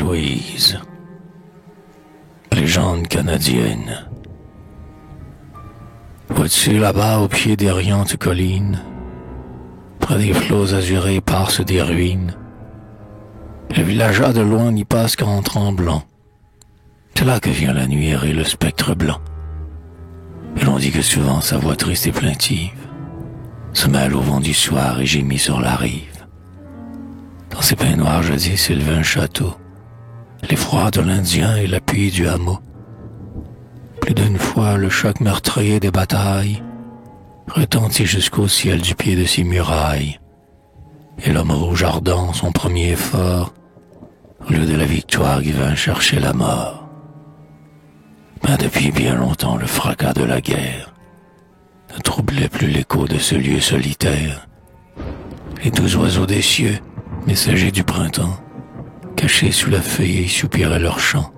Louise, légende canadienne. Vois-tu là-bas au pied des riantes collines, près des flots azurés passent des ruines. Le villageois de loin n'y passe qu'en tremblant. C'est là que vient la nuit errer le spectre blanc. Et l'on dit que souvent sa voix triste et plaintive se mêle au vent du soir et gémit sur la rive. Dans ces pins noirs jadis s'élevait un château, l'effroi de l'Indien et l'appui du hameau. Plus d'une fois le choc meurtrier des batailles retentit jusqu'au ciel du pied de ses murailles. Et l'homme rouge ardent, son premier effort, au lieu de la victoire, il vint chercher la mort. Mais depuis bien longtemps le fracas de la guerre ne troublait plus l'écho de ce lieu solitaire. Les doux oiseaux des cieux, messagers du printemps, cachés sous la feuillée, soupiraient leur chant.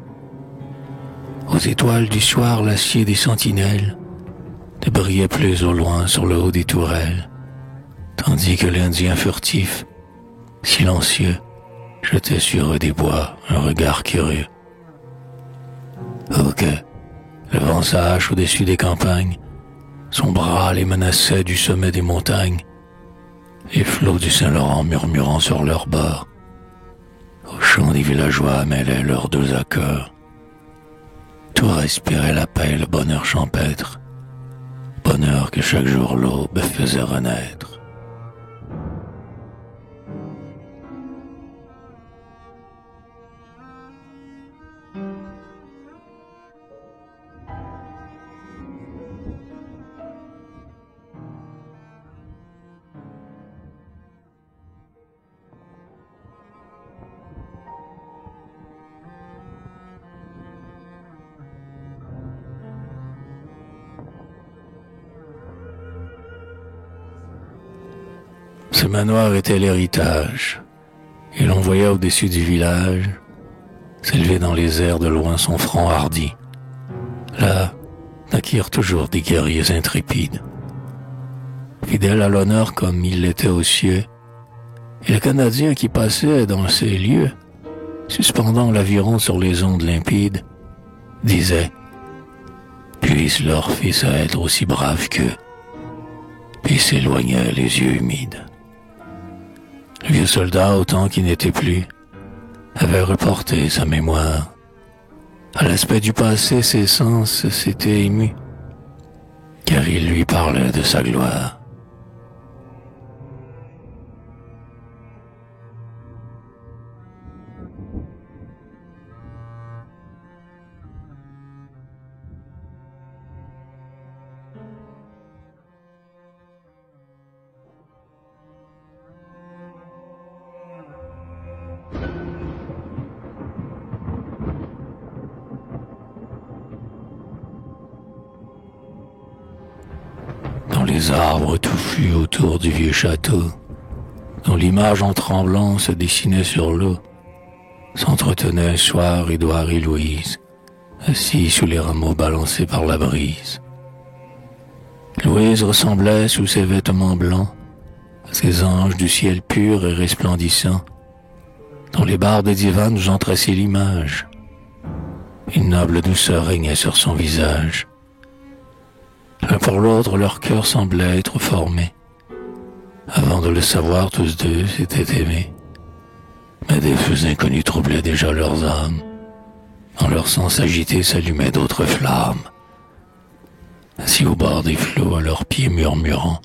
Aux étoiles du soir, l'acier des sentinelles ne brillait plus au loin sur le haut des tourelles, tandis que l'Indien furtif, silencieux, jetait sur eux des bois un regard curieux. Oh que, levant sa hache au-dessus des campagnes, son bras les menaçait du sommet des montagnes, les flots du Saint-Laurent murmurant sur leurs bords, au chant des villageois mêlaient leurs doux accords. Tout respirait la paix et le bonheur champêtre, bonheur que chaque jour l'aube faisait renaître. Ce manoir était l'héritage, et l'on voyait au-dessus du village s'élever dans les airs de loin son front hardi. Là naquirent toujours des guerriers intrépides, fidèles à l'honneur comme il l'était aux cieux, et le Canadien qui passait dans ces lieux, suspendant l'aviron sur les ondes limpides, disait « Puisse leur fils être aussi brave qu'eux », puis s'éloignait les yeux humides. Le vieux soldat, autant qu'il n'était plus, avait reporté sa mémoire. À l'aspect du passé, ses sens s'étaient émus, car il lui parlait de sa gloire. Les arbres touffus autour du vieux château, dont l'image en tremblant se dessinait sur l'eau, s'entretenaient un soir Édouard et Louise, assis sous les rameaux balancés par la brise. Louise ressemblait, sous ses vêtements blancs, à ces anges du ciel pur et resplendissant, dont les bardes divines nous ont tracé l'image. Une noble douceur régnait sur son visage. L'un pour l'autre, leur cœur semblait être formé. Avant de le savoir, tous deux s'étaient aimés. Mais des feux inconnus troublaient déjà leurs âmes. En leur sens agité s'allumaient d'autres flammes. Assis au bord des flots, à leurs pieds murmurant,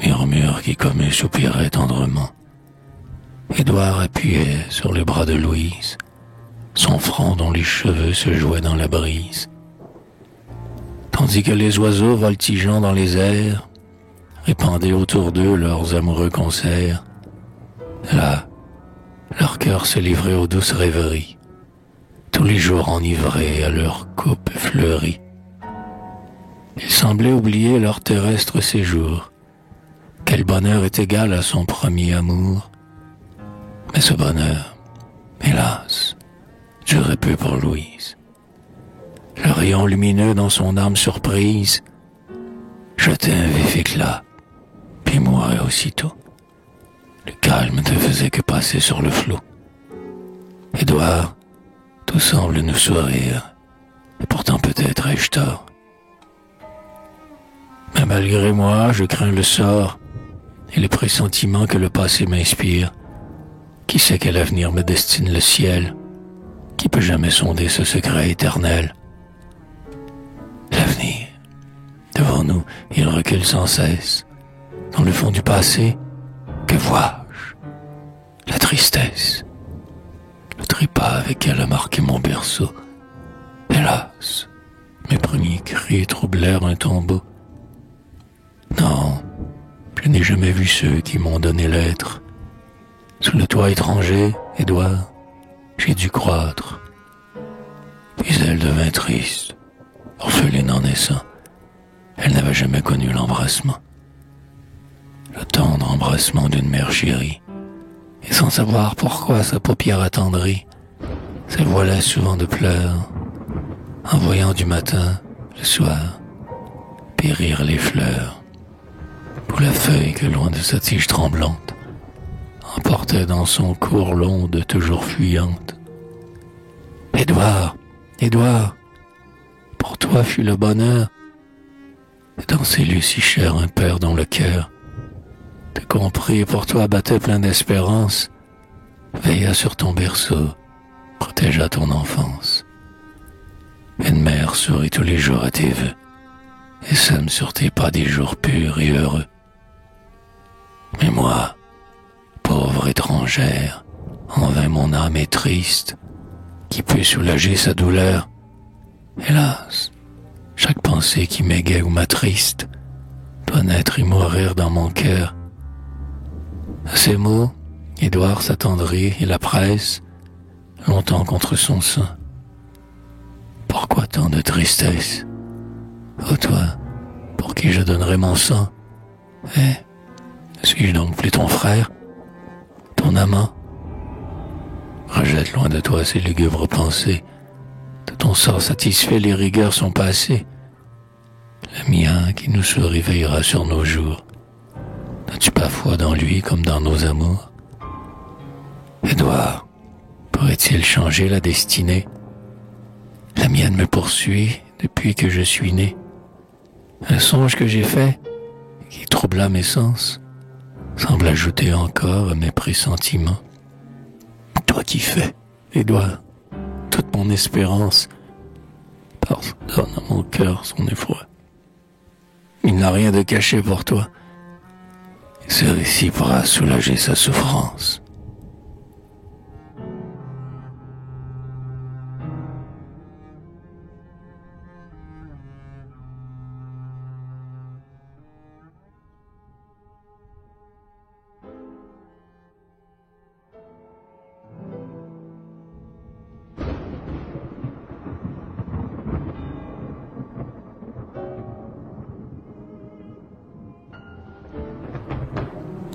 murmures qui comme un soupiraient tendrement. Édouard appuyait sur les bras de Louise, son front dont les cheveux se jouaient dans la brise. Tandis que les oiseaux voltigeant dans les airs répandaient autour d'eux leurs amoureux concerts. Là, leur cœur se livrait aux douces rêveries, tous les jours enivrés à leur coupe fleurie. Ils semblaient oublier leur terrestre séjour. Quel bonheur est égal à son premier amour. Mais ce bonheur, hélas, durait peu pour Louise. Le rayon lumineux dans son âme surprise jetait un vif éclat, puis mourait aussitôt. Le calme ne faisait que passer sur le flot. Édouard, tout semble nous sourire, et pourtant peut-être ai-je tort. Mais malgré moi, je crains le sort et les pressentiments que le passé m'inspire. Qui sait quel avenir me destine le ciel? Qui peut jamais sonder ce secret éternel? L'avenir, devant nous, il recule sans cesse. Dans le fond du passé, que vois-je? La tristesse. Le trépas avec elle a marqué mon berceau. Hélas, mes premiers cris troublèrent un tombeau. Non, je n'ai jamais vu ceux qui m'ont donné l'être. Sous le toit étranger, Édouard, j'ai dû croître. Puis elle devint triste, orpheline en naissant. Elle n'avait jamais connu l'embrassement. Le tendre embrassement d'une mère chérie. Et sans savoir pourquoi sa paupière attendrie se voilait souvent de pleurs, en voyant du matin, le soir, périr les fleurs. Ou la feuille que loin de sa tige tremblante, emportait dans son cours l'onde toujours fuyante. Édouard, Édouard, pour toi fut le bonheur, et dans ces lieux si chers un père dont le cœur, te compris et pour toi battait plein d'espérance, veilla sur ton berceau, protégea ton enfance. Une mère sourit tous les jours à tes vœux, et sème sur tes pas des jours purs et heureux. Mais moi, pauvre étrangère, en vain mon âme est triste, qui peut soulager sa douleur? Hélas, chaque pensée qui m'égaie ou m'attriste doit naître et mourir dans mon cœur. À ces mots, Édouard s'attendrit et la presse longtemps contre son sein. Pourquoi tant de tristesse? Ô toi, pour qui je donnerais mon sang? Suis-je donc plus ton frère, ton amant? Rejette loin de toi ces lugubres pensées. De ton sort satisfait, les rigueurs sont passées. Le mien qui nous sourit veillera sur nos jours. N'as-tu pas foi dans lui comme dans nos amours? Édouard, pourrait-il changer la destinée? La mienne me poursuit depuis que je suis né. Un songe que j'ai fait, qui troubla mes sens, semble ajouter encore à mes pressentiments. Toi qui fais, Édouard, toute mon espérance, pardonne à mon cœur son effroi. Il n'a rien de caché pour toi. Ce récit pourra soulager sa souffrance.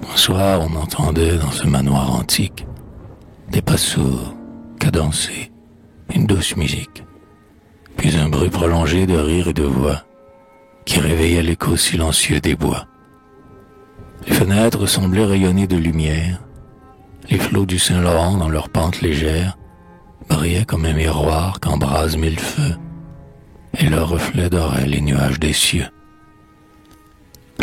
Un soir, on entendait dans ce manoir antique des pas sourds, cadencés, une douce musique, puis un bruit prolongé de rire et de voix qui réveillait l'écho silencieux des bois. Les fenêtres semblaient rayonner de lumière, les flots du Saint-Laurent dans leur pente légère brillaient comme un miroir qu'embrasent mille feux, et leurs reflets doraient les nuages des cieux.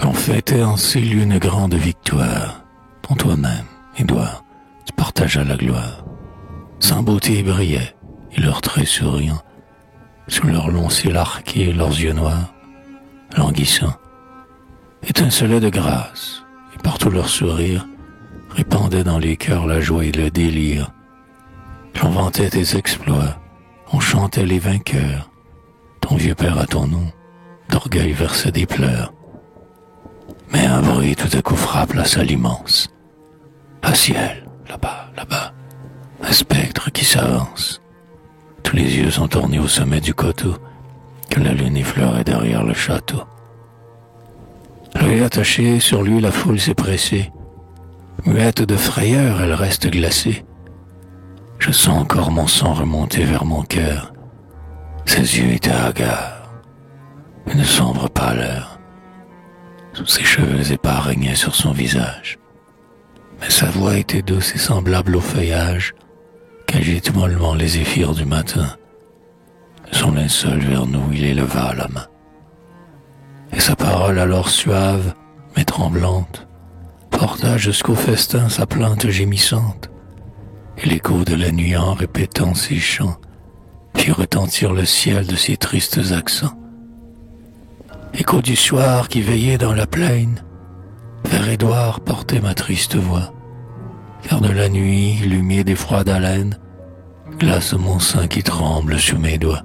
On fêtait en ces lieux une grande victoire. Pour toi-même, Édouard, tu partageas la gloire. Sans beauté ils brillaient, et leurs traits souriants, sous leurs longs cils arqués, leurs yeux noirs, languissants, étincelaient de grâce, et partout leur sourire répandait dans les cœurs la joie et le délire. On vantait tes exploits, on chantait les vainqueurs. Ton vieux père à ton nom, d'orgueil versait des pleurs. Mais un bruit tout à coup frappe la salle immense. Un ciel, là-bas, là-bas, un spectre qui s'avance. Tous les yeux sont tournés au sommet du coteau, que la lune effleurait derrière le château. L'œil attaché, sur lui la foule s'est pressée. Muette de frayeur, elle reste glacée. Je sens encore mon sang remonter vers mon cœur. Ses yeux étaient hagards, une sombre pâleur. Sous ses cheveux épars régnaient sur son visage. Mais sa voix était douce et semblable au feuillage qu'agitent mollement les zéphyrs du matin. Son linceul vers nous, il éleva la main. Et sa parole alors suave, mais tremblante, porta jusqu'au festin sa plainte gémissante. Et l'écho de la nuit en répétant ses chants fit retentir le ciel de ses tristes accents. Écho du soir qui veillait dans la plaine, vers Édouard portait ma triste voix, car de la nuit, l'humide et froide haleine glace mon sein qui tremble sous mes doigts.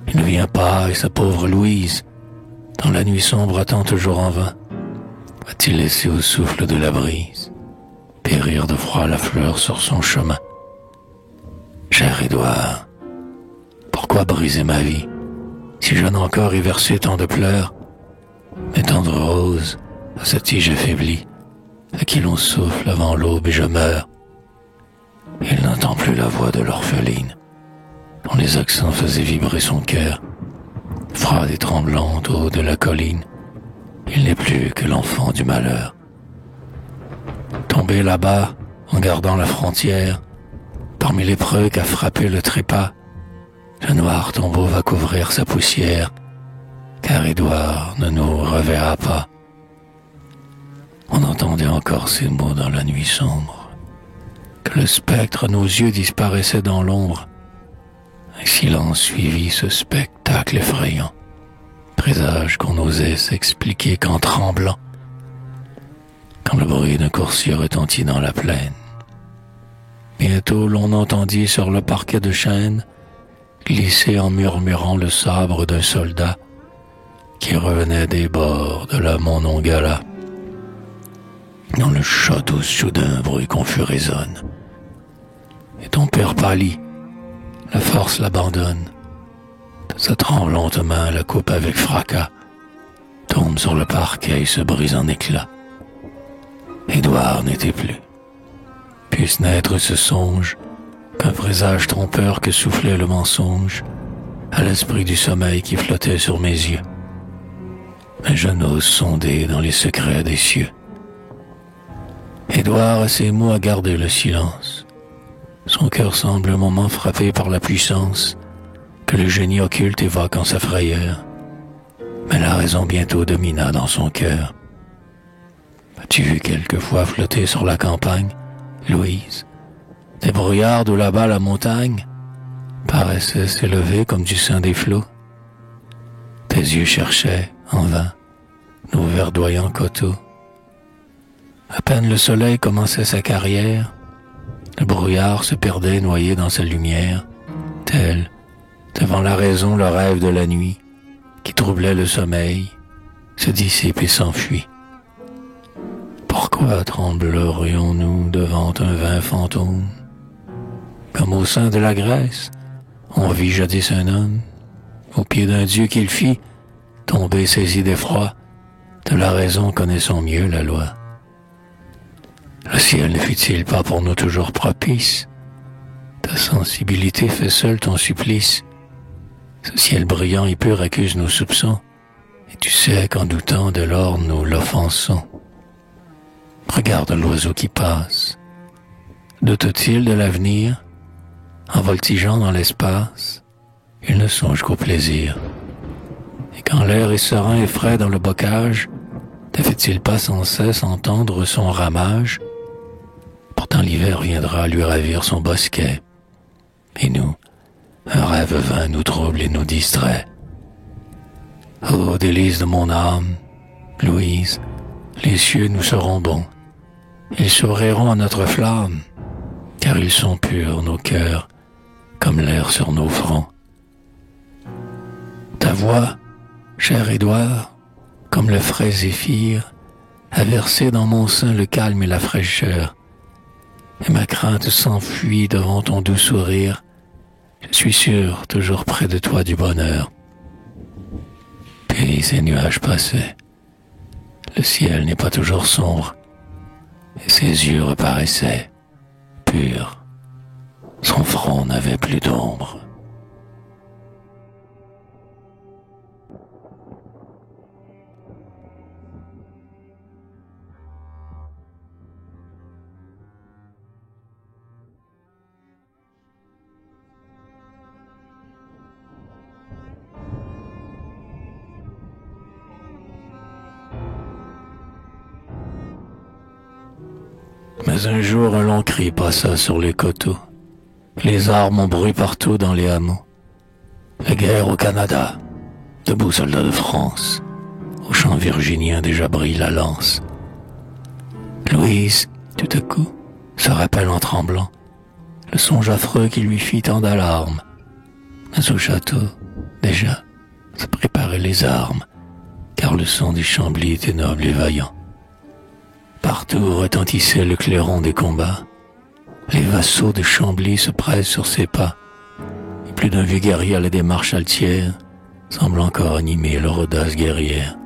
Il ne vient pas, et sa pauvre Louise, dans la nuit sombre attend toujours en vain. Va-t-il laisser au souffle de la brise périr de froid la fleur sur son chemin? Cher Édouard, pourquoi briser ma vie, si jeune encore et versé tant de pleurs? Mes tendres roses, à cette tige affaiblie, à qui l'on souffle avant l'aube et je meurs. Il n'entend plus la voix de l'orpheline, dont les accents faisaient vibrer son cœur. Froide et tremblante au haut de la colline, il n'est plus que l'enfant du malheur. Tombé là-bas, en gardant la frontière, parmi les preux qu'a frappé le trépas, le noir tombeau va couvrir sa poussière, car Édouard ne nous reverra pas. On entendait encore ces mots dans la nuit sombre, que le spectre à nos yeux disparaissait dans l'ombre. Un silence suivit ce spectacle effrayant, présage qu'on n'osait s'expliquer qu'en tremblant, quand le bruit d'un coursier retentit dans la plaine. Bientôt l'on entendit sur le parquet de chêne glisser en murmurant le sabre d'un soldat qui revenait des bords de la Monongala. Dans le château soudain bruit confus résonne, et ton père pâlit, la force l'abandonne. De sa tremblante main la coupe avec fracas tombe sur le parquet et se brise en éclats. Édouard n'était plus. Puisse naître ce songe qu'un présage trompeur que soufflait le mensonge à l'esprit du sommeil qui flottait sur mes yeux. Mais je n'ose sonder dans les secrets des cieux. Édouard à ses mots a gardé le silence. Son cœur semble un moment frappé par la puissance que le génie occulte évoque en sa frayeur. Mais la raison bientôt domina dans son cœur. As-tu vu quelquefois flotter sur la campagne, Louise, des brouillards d'où là-bas la montagne paraissait s'élever comme du sein des flots? Tes yeux cherchaient, en vain, nos verdoyants coteaux. À peine le soleil commençait sa carrière, le brouillard se perdait noyé dans sa lumière, tel, devant la raison, le rêve de la nuit, qui troublait le sommeil, se dissipe et s'enfuit. Pourquoi tremblerions-nous devant un vain fantôme? Comme au sein de la Grèce, on vit jadis un homme, au pied d'un dieu qu'il fit, tomber saisi d'effroi, de la raison connaissant mieux la loi. Le ciel ne fut-il pas pour nous toujours propice? Ta sensibilité fait seule ton supplice. Ce ciel brillant et pur accuse nos soupçons, et tu sais qu'en doutant de l'or nous l'offensons. Regarde l'oiseau qui passe. Doute-t-il de l'avenir? En voltigeant dans l'espace, il ne songe qu'au plaisir. Et quand l'air est serein et frais dans le bocage, ne fait-il pas sans cesse entendre son ramage? Pourtant l'hiver viendra lui ravir son bosquet. Et nous, un rêve vain nous trouble et nous distrait. Ô délices de mon âme, Louise, les cieux nous seront bons. Ils souriront à notre flamme, car ils sont purs, nos cœurs, comme l'air sur nos fronts. Ta voix, cher Édouard, comme le frais zéphyr, a versé dans mon sein le calme et la fraîcheur, et ma crainte s'enfuit devant ton doux sourire. Je suis sûr, toujours près de toi du bonheur. Puis ces nuages passaient. Le ciel n'est pas toujours sombre, et ses yeux reparaissaient, purs. Son front n'avait plus d'ombre. Mais un jour, un long cri passa sur les coteaux. Les armes ont bruit partout dans les hameaux. La guerre au Canada, debout soldats de France. Au champ virginien déjà brille la lance. Louise, tout à coup, se rappelle en tremblant le songe affreux qui lui fit tant d'alarmes. Mais au château, déjà, se préparaient les armes, car le son du Chambly était noble et vaillant. Partout retentissait le clairon des combats. Les vassaux de Chambly se pressent sur ses pas, et plus d'un vieux guerrier à la démarche altière semble encore animer leur audace guerrière.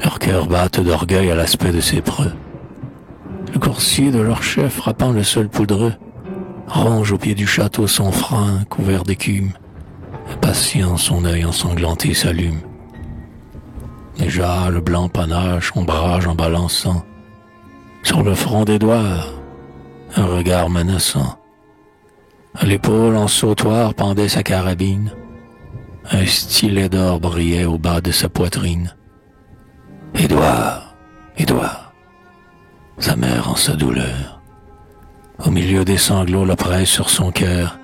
Leurs cœurs battent d'orgueil à l'aspect de ces preux. Le coursier de leur chef, frappant le sol poudreux, ronge au pied du château son frein couvert d'écume. Impatient, son œil ensanglanté s'allume. Déjà le blanc panache ombrage en balançant. Sur le front d'Édouard, un regard menaçant. À l'épaule en sautoir pendait sa carabine. Un stylet d'or brillait au bas de sa poitrine. Édouard, Édouard, sa mère en sa douleur. Au milieu des sanglots la presse sur son cœur.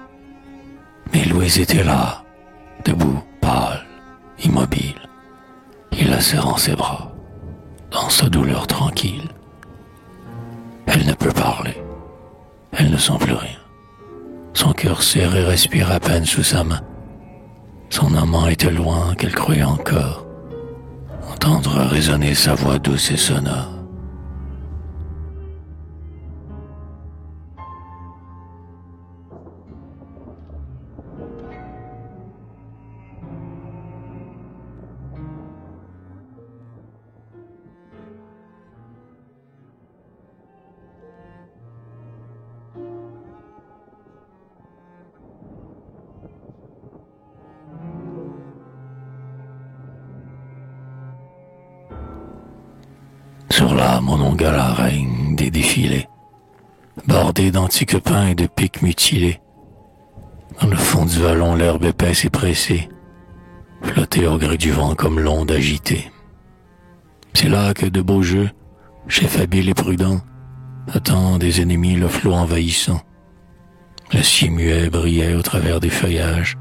Mais Louise était là, debout, pâle, immobile. Il la serre en ses bras, dans sa douleur tranquille. Elle ne peut parler, elle ne sent plus rien. Son cœur serré respire à peine sous sa main. Son amant était loin qu'elle croyait encore entendre résonner sa voix douce et sonore. Sur la Monongala règne des défilés, bordés d'antiques pins et de pics mutilés. Dans le fond du vallon, l'herbe épaisse et pressée, flottait au gré du vent comme l'onde agitée. C'est là que de beaux jeux, chef habile et prudent, attend des ennemis le flot envahissant. Le ciel muet brillait au travers des feuillages.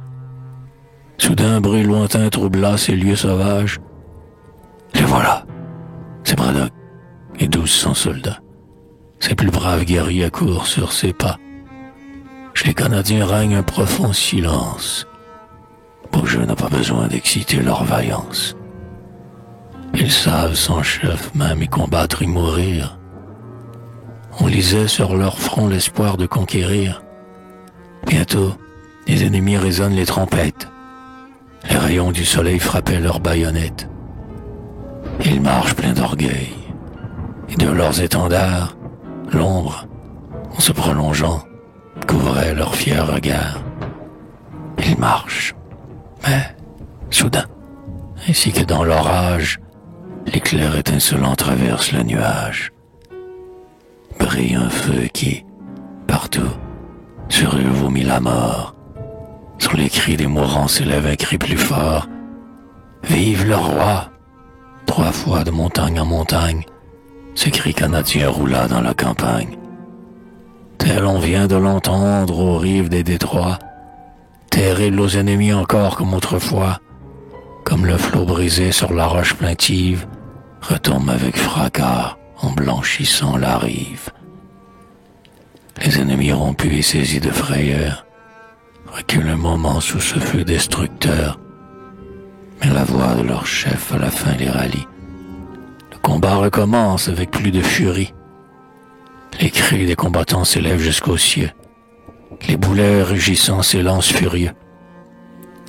Soudain, un bruit lointain troubla ces lieux sauvages. Les voilà, c'est Braddock et 1200 soldats. Ses plus braves guerriers accourent sur ses pas. Chez les Canadiens règne un profond silence. Beaujeu n'a pas besoin d'exciter leur vaillance. Ils savent sans chef même y combattre y mourir. On lisait sur leur front l'espoir de conquérir. Bientôt, les ennemis résonnent les trompettes. Les rayons du soleil frappaient leurs baïonnettes. Ils marchent pleins d'orgueil, et de leurs étendards, l'ombre, en se prolongeant, couvrait leurs fiers regards. Ils marchent, mais, soudain, ainsi que dans l'orage, l'éclair étincelant traverse le nuage. Brille un feu qui, partout, sur eux vomit la mort. Sur les cris des mourants s'élève un cri plus fort. Vive le roi! 3 fois de montagne en montagne, ce cri canadien roula dans la campagne. Tel on vient de l'entendre aux rives des détroits, terrible aux ennemis encore comme autrefois, comme le flot brisé sur la roche plaintive, retombe avec fracas en blanchissant la rive. Les ennemis rompus et saisis de frayeur reculent un moment sous ce feu destructeur, mais la voix de leur chef à la fin les rallie. Le combat recommence avec plus de furie. Les cris des combattants s'élèvent jusqu'aux cieux. Les boulets rugissant s'élancent furieux.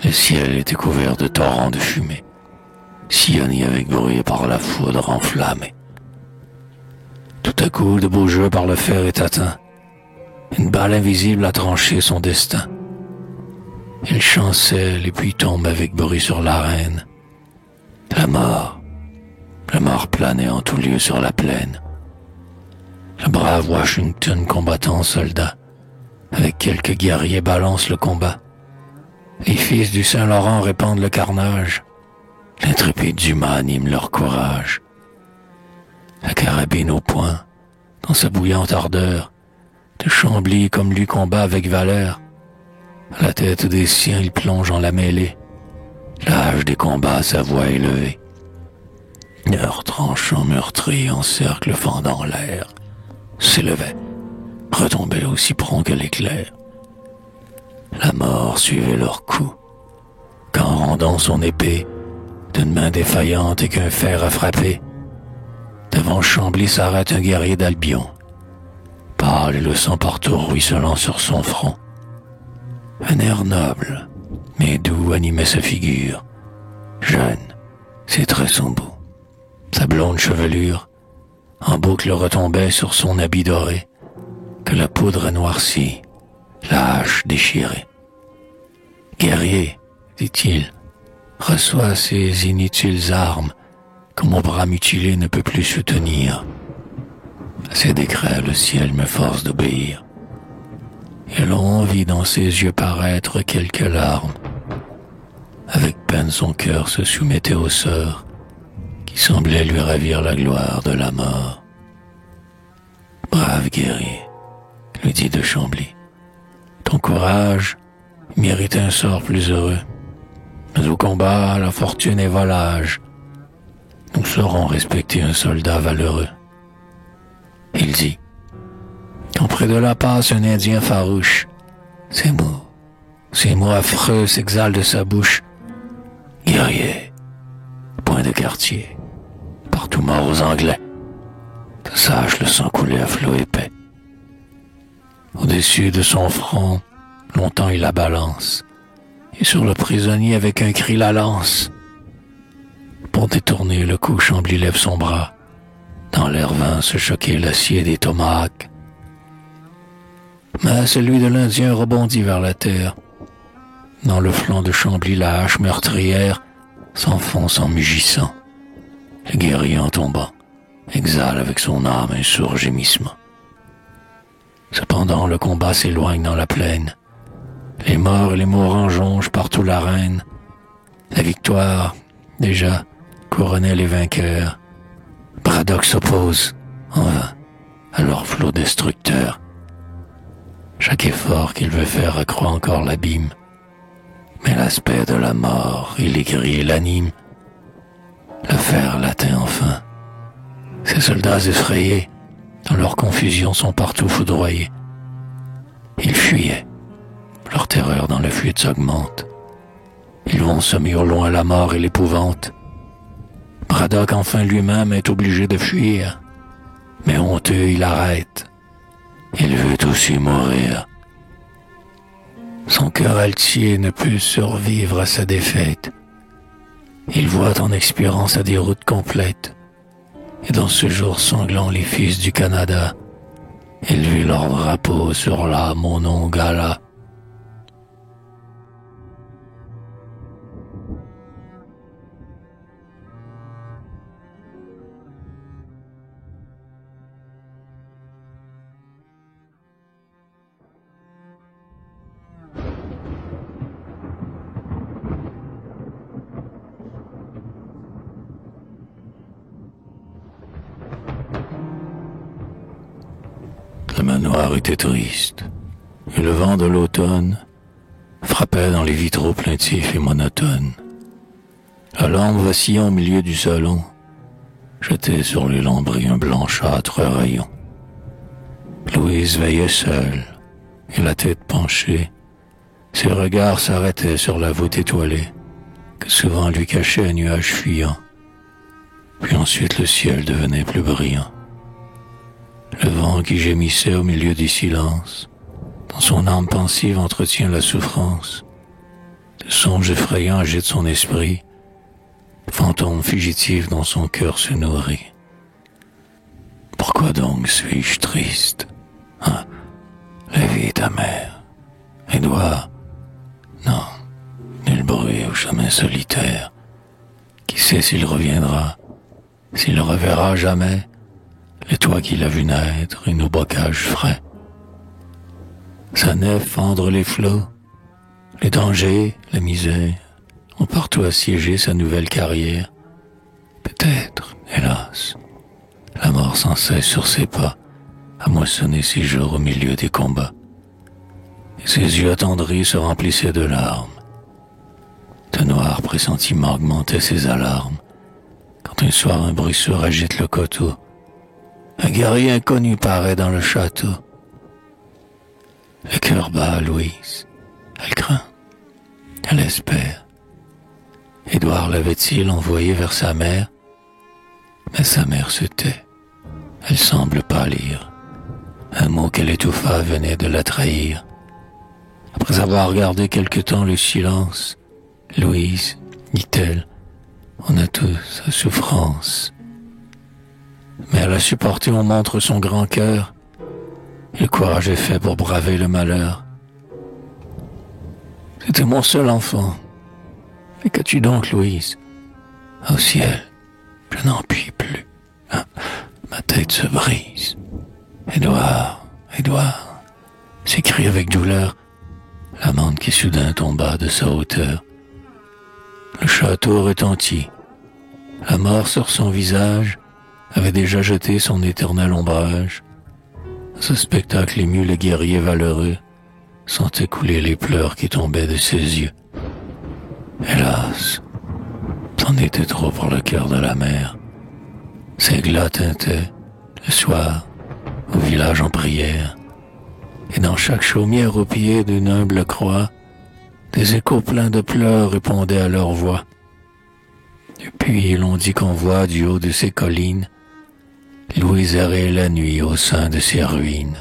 Le ciel était couvert de torrents de fumée, sillonnés avec bruit par la foudre enflammée. Tout à coup, de Beaujeu par le fer est atteint. Une balle invisible a tranché son destin. Il chancelle et puis tombe avec bruit sur l'arène. La mort planait en tout lieu sur la plaine. Le brave Washington combattant soldat, avec quelques guerriers balance le combat. Les fils du Saint-Laurent répandent le carnage. L'intrépide Dumas anime leur courage. La carabine au poing, dans sa bouillante ardeur, de Chambly comme lui combat avec valeur. À la tête des siens, il plonge en la mêlée. L'âge des combats, sa voix élevée. Heure tranchant, meurtri, en cercle fendant l'air, s'élevait, retombait aussi prompt que l'éclair. La mort suivait leur coup, quand rendant son épée, d'une main défaillante et qu'un fer a frappé, devant Chambly s'arrête un guerrier d'Albion, pâle et le sang partout ruisselant sur son front. Un air noble, mais doux animait sa figure, jeune, ses traits sont beaux. Sa blonde chevelure, en boucle retombait sur son habit doré, que la poudre a noirci, la hache déchirée. Guerrier, dit-il, reçois ces inutiles armes que mon bras mutilé ne peut plus soutenir. À ces décrets, le ciel me force d'obéir. Et l'on vit dans ses yeux paraître quelques larmes. Avec peine son cœur se soumettait au sort qui semblait lui ravir la gloire de la mort. Brave guerrier, lui dit de Chambly, ton courage mérite un sort plus heureux. Mais au combat, la fortune est volage. Nous saurons respecter un soldat valeureux. Il dit, quand près de là passe un Indien farouche, ces mots affreux s'exhalent de sa bouche. Guerrier, point de quartier, partout mort aux Anglais. Sache le sang couler à flots épais. Au-dessus de son front, longtemps il la balance, et sur le prisonnier avec un cri la lance. Pour détourner le coup, Chambly lève son bras. Dans l'air vint se choquer l'acier des tomahawks. Mais celui de l'Indien rebondit vers la terre. Dans le flanc de Chambly, la hache meurtrière s'enfonce en mugissant. Le guerrier en tombant exhale avec son âme un sourd gémissement. Cependant, le combat s'éloigne dans la plaine. Les morts et les mourants jonchent partout l'arène. La victoire, déjà, couronnait les vainqueurs. Braddock s'oppose, en vain, à leur flot destructeur. Chaque effort qu'il veut faire accroît encore l'abîme. Mais l'aspect de la mort, il aigrit et l'anime. Le fer l'atteint enfin. Ces soldats effrayés, dans leur confusion, sont partout foudroyés. Ils fuyaient. Leur terreur dans la fuite s'augmente. Ils vont semer au loin la mort et l'épouvante. Braddock enfin lui-même est obligé de fuir. Mais honteux, il arrête. Il veut aussi mourir. Son cœur altier ne peut survivre à sa défaite. Il voit en expirant sa déroute complète. Et dans ce jour sanglant, les fils du Canada élevaient leur drapeau sur la Monongahela. Le manoir était triste, et le vent de l'automne frappait dans les vitraux plaintifs et monotones. La lampe vacillant au milieu du salon jetait sur les lambris un blanchâtre rayon. Louise veillait seule, et la tête penchée, ses regards s'arrêtaient sur la voûte étoilée, que souvent lui cachait un nuage fuyant. Puis ensuite le ciel devenait plus brillant. Le vent qui gémissait au milieu des silences, dans son âme pensive entretient la souffrance. De songes effrayants agitent son esprit, fantôme fugitif dans son cœur se nourrit. Pourquoi donc suis-je triste? Hein? La vie est amère. Édouard? Non, nul bruit au chemin solitaire. Qui sait s'il reviendra, s'il le reverra jamais, le toit qu'il a vu naître et nos bocages frais. Sa nef fendre les flots, les dangers, la misère, ont partout assiégé sa nouvelle carrière. Peut-être, hélas, la mort sans cesse sur ses pas, à moissonner ses jours au milieu des combats. Et ses yeux attendris se remplissaient de larmes. De noirs pressentiments augmentaient ses alarmes. Quand un soir un bruit sourd agite le coteau, un guerrier inconnu paraît dans le château. Le cœur bat à Louise. Elle craint. Elle espère. Édouard l'avait-il envoyé vers sa mère? Mais sa mère se tait. Elle semble pâlir. Un mot qu'elle étouffa venait de la trahir. Après avoir gardé quelque temps le silence, Louise, dit-elle, on a tous sa souffrance. Mais elle a supporté on montre son grand cœur, et le courage est fait pour braver le malheur. C'était mon seul enfant. Mais qu'as-tu donc, Louise? Au ciel, je n'en puis plus. Ah, ma tête se brise. Édouard, Édouard, s'écrie avec douleur l'amante qui soudain tomba de sa hauteur. Le château retentit. La mort sur son visage avait déjà jeté son éternel ombrage. Ce spectacle ému le guerrier valeureux sentait couler les pleurs qui tombaient de ses yeux. Hélas, c'en était trop pour le cœur de la mère. Ses glas tintaient, le soir, au village en prière, et dans chaque chaumière au pied d'une humble croix, des échos pleins de pleurs répondaient à leur voix. Depuis l'on dit qu'on voit du haut de ces collines Louise errer la nuit au sein de ces ruines.